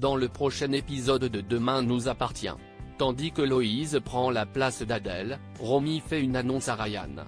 dans le prochain épisode de Demain nous appartient. Tandis que Loïse prend la place d'Adèle, Romy fait une annonce à Ryan.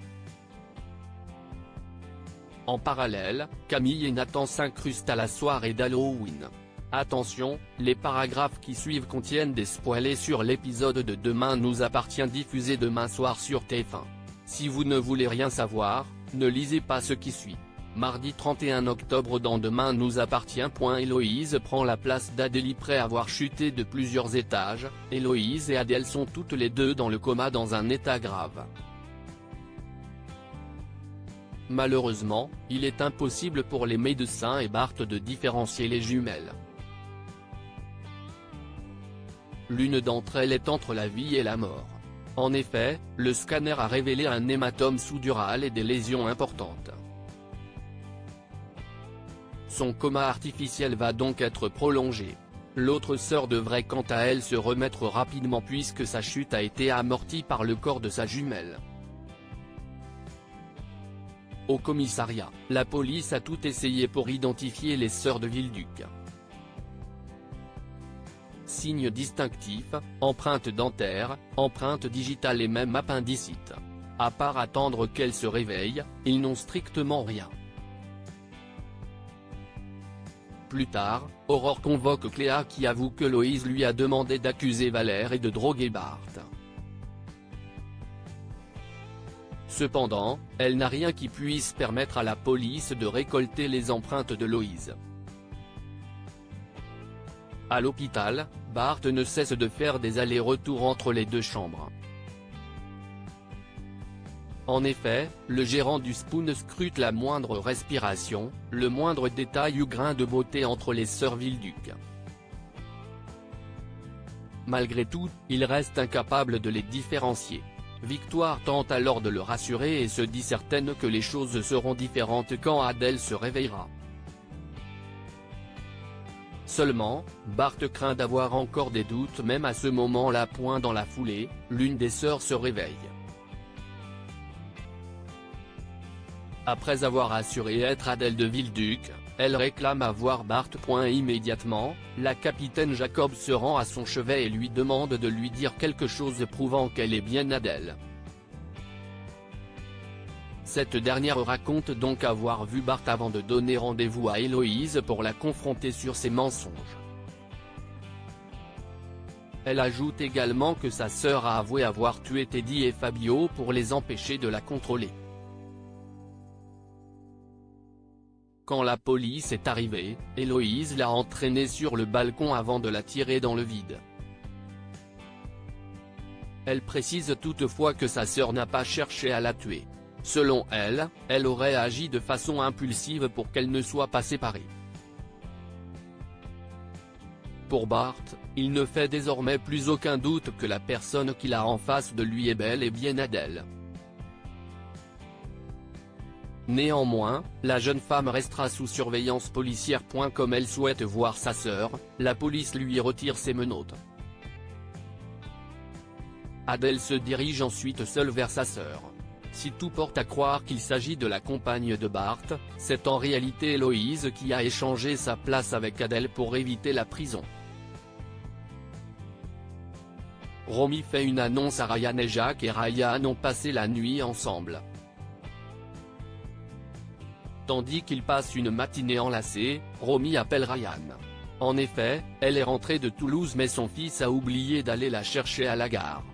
En parallèle, Camille et Nathan s'incrustent à la soirée d'Halloween. Attention, les paragraphes qui suivent contiennent des spoilers sur l'épisode de Demain nous appartient diffusé demain soir sur TF1. Si vous ne voulez rien savoir, ne lisez pas ce qui suit. Mardi 31 octobre dans Demain nous appartient. Héloïse prend la place d'Adèle après avoir chuté de plusieurs étages. Héloïse et Adèle sont toutes les deux dans le coma dans un état grave. Malheureusement, il est impossible pour les médecins et Bart de différencier les jumelles. L'une d'entre elles est entre la vie et la mort. En effet, le scanner a révélé un hématome sous-dural et des lésions importantes. Son coma artificiel va donc être prolongé. L'autre sœur devrait quant à elle se remettre rapidement puisque sa chute a été amortie par le corps de sa jumelle. Au commissariat, la police a tout essayé pour identifier les sœurs de Villeduc. Signes distinctifs, empreintes dentaires, empreintes digitales et même appendicite. À part attendre qu'elles se réveillent, ils n'ont strictement rien. Plus tard, Aurore convoque Cléa qui avoue que Loïse lui a demandé d'accuser Valère et de droguer Bart. Cependant, elle n'a rien qui puisse permettre à la police de récolter les empreintes de Loïse. À l'hôpital, Bart ne cesse de faire des allers-retours entre les deux chambres. En effet, le gérant du Spoon scrute la moindre respiration, le moindre détail ou grain de beauté entre les sœurs Villeduc. Malgré tout, il reste incapable de les différencier. Victoire tente alors de le rassurer et se dit certaine que les choses seront différentes quand Adèle se réveillera. Seulement, Bart craint d'avoir encore des doutes même à ce moment-là. Dans la foulée, l'une des sœurs se réveille. Après avoir assuré être Adèle de Villeduc, elle réclame à voir Bart. Immédiatement, la capitaine Jacob se rend à son chevet et lui demande de lui dire quelque chose prouvant qu'elle est bien Adèle. Cette dernière raconte donc avoir vu Bart avant de donner rendez-vous à Héloïse pour la confronter sur ses mensonges. Elle ajoute également que sa sœur a avoué avoir tué Teddy et Fabio pour les empêcher de la contrôler. Quand la police est arrivée, Héloïse l'a entraînée sur le balcon avant de la tirer dans le vide. Elle précise toutefois que sa sœur n'a pas cherché à la tuer. Selon elle, elle aurait agi de façon impulsive pour qu'elle ne soit pas séparée. Pour Bart, il ne fait désormais plus aucun doute que la personne qu'il a en face de lui est bel et bien Adèle. Néanmoins, la jeune femme restera sous surveillance policière. Comme elle souhaite voir sa sœur, la police lui retire ses menottes. Adèle se dirige ensuite seule vers sa sœur. Si tout porte à croire qu'il s'agit de la compagne de Bart, c'est en réalité Héloïse qui a échangé sa place avec Adèle pour éviter la prison. Romy fait une annonce à Ryan et Jacques et Ryan ont passé la nuit ensemble. Tandis qu'ils passent une matinée enlacée, Romy appelle Ryan. En effet, elle est rentrée de Toulouse mais son fils a oublié d'aller la chercher à la gare.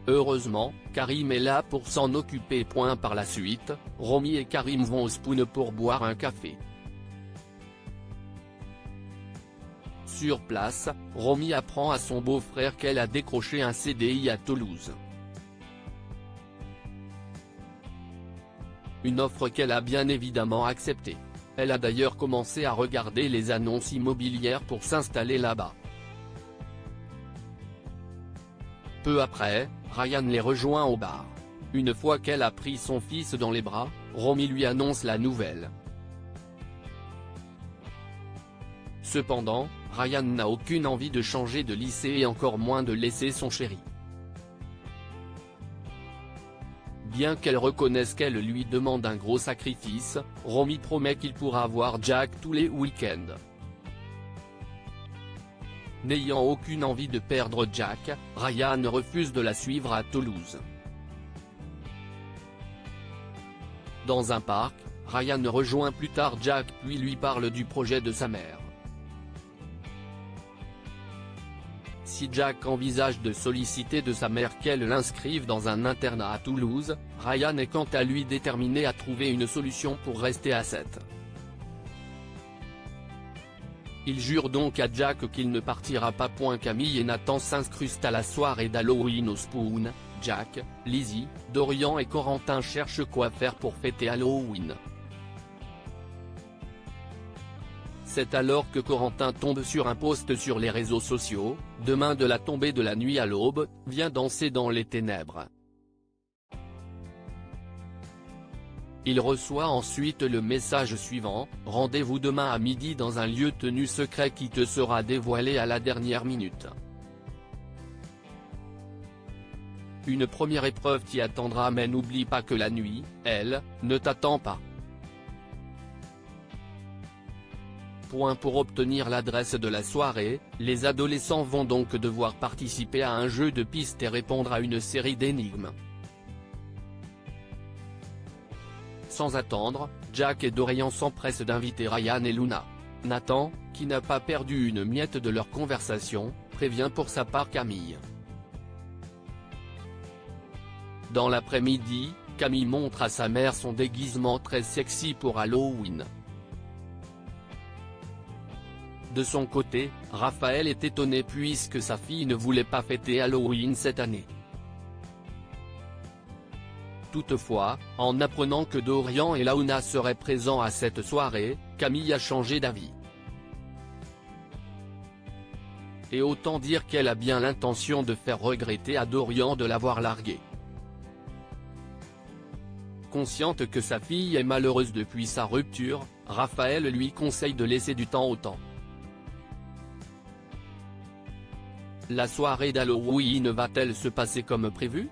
Heureusement, Karim est là pour s'en occuper. Par la suite, Romy et Karim vont au Spoon pour boire un café. Sur place, Romy apprend à son beau-frère qu'elle a décroché un CDI à Toulouse. Une offre qu'elle a bien évidemment acceptée. Elle a d'ailleurs commencé à regarder les annonces immobilières pour s'installer là-bas. Peu après, Ryan les rejoint au bar. Une fois qu'elle a pris son fils dans les bras, Romy lui annonce la nouvelle. Cependant, Ryan n'a aucune envie de changer de lycée et encore moins de laisser son chéri. Bien qu'elle reconnaisse qu'elle lui demande un gros sacrifice, Romy promet qu'il pourra voir Jack tous les week-ends. N'ayant aucune envie de perdre Jack, Ryan refuse de la suivre à Toulouse. Dans un parc, Ryan rejoint plus tard Jack puis lui parle du projet de sa mère. Si Jack envisage de solliciter de sa mère qu'elle l'inscrive dans un internat à Toulouse, Ryan est quant à lui déterminé à trouver une solution pour rester à 7. Il jure donc à Jack qu'il ne partira pas. Camille et Nathan s'incrustent à la soirée d'Halloween au Spoon. Jack, Lizzie, Dorian et Corentin cherchent quoi faire pour fêter Halloween. C'est alors que Corentin tombe sur un post sur les réseaux sociaux: « Demain de la tombée de la nuit à l'aube, viens danser dans les ténèbres ». Il reçoit ensuite le message suivant: « Rendez-vous demain à midi dans un lieu tenu secret qui te sera dévoilé à la dernière minute. » Une première épreuve t'y attendra, mais n'oublie pas que la nuit, elle, ne t'attend pas. Pour obtenir l'adresse de la soirée, les adolescents vont donc devoir participer à un jeu de pistes et répondre à une série d'énigmes. Sans attendre, Jack et Dorian s'empressent d'inviter Ryan et Luna. Nathan, qui n'a pas perdu une miette de leur conversation, prévient pour sa part Camille. Dans l'après-midi, Camille montre à sa mère son déguisement très sexy pour Halloween. De son côté, Raphaël est étonné puisque sa fille ne voulait pas fêter Halloween cette année. Toutefois, en apprenant que Dorian et Luna seraient présents à cette soirée, Camille a changé d'avis. Et autant dire qu'elle a bien l'intention de faire regretter à Dorian de l'avoir largué. Consciente que sa fille est malheureuse depuis sa rupture, Raphaël lui conseille de laisser du temps au temps. La soirée d'Halloween va-t-elle se passer comme prévu ?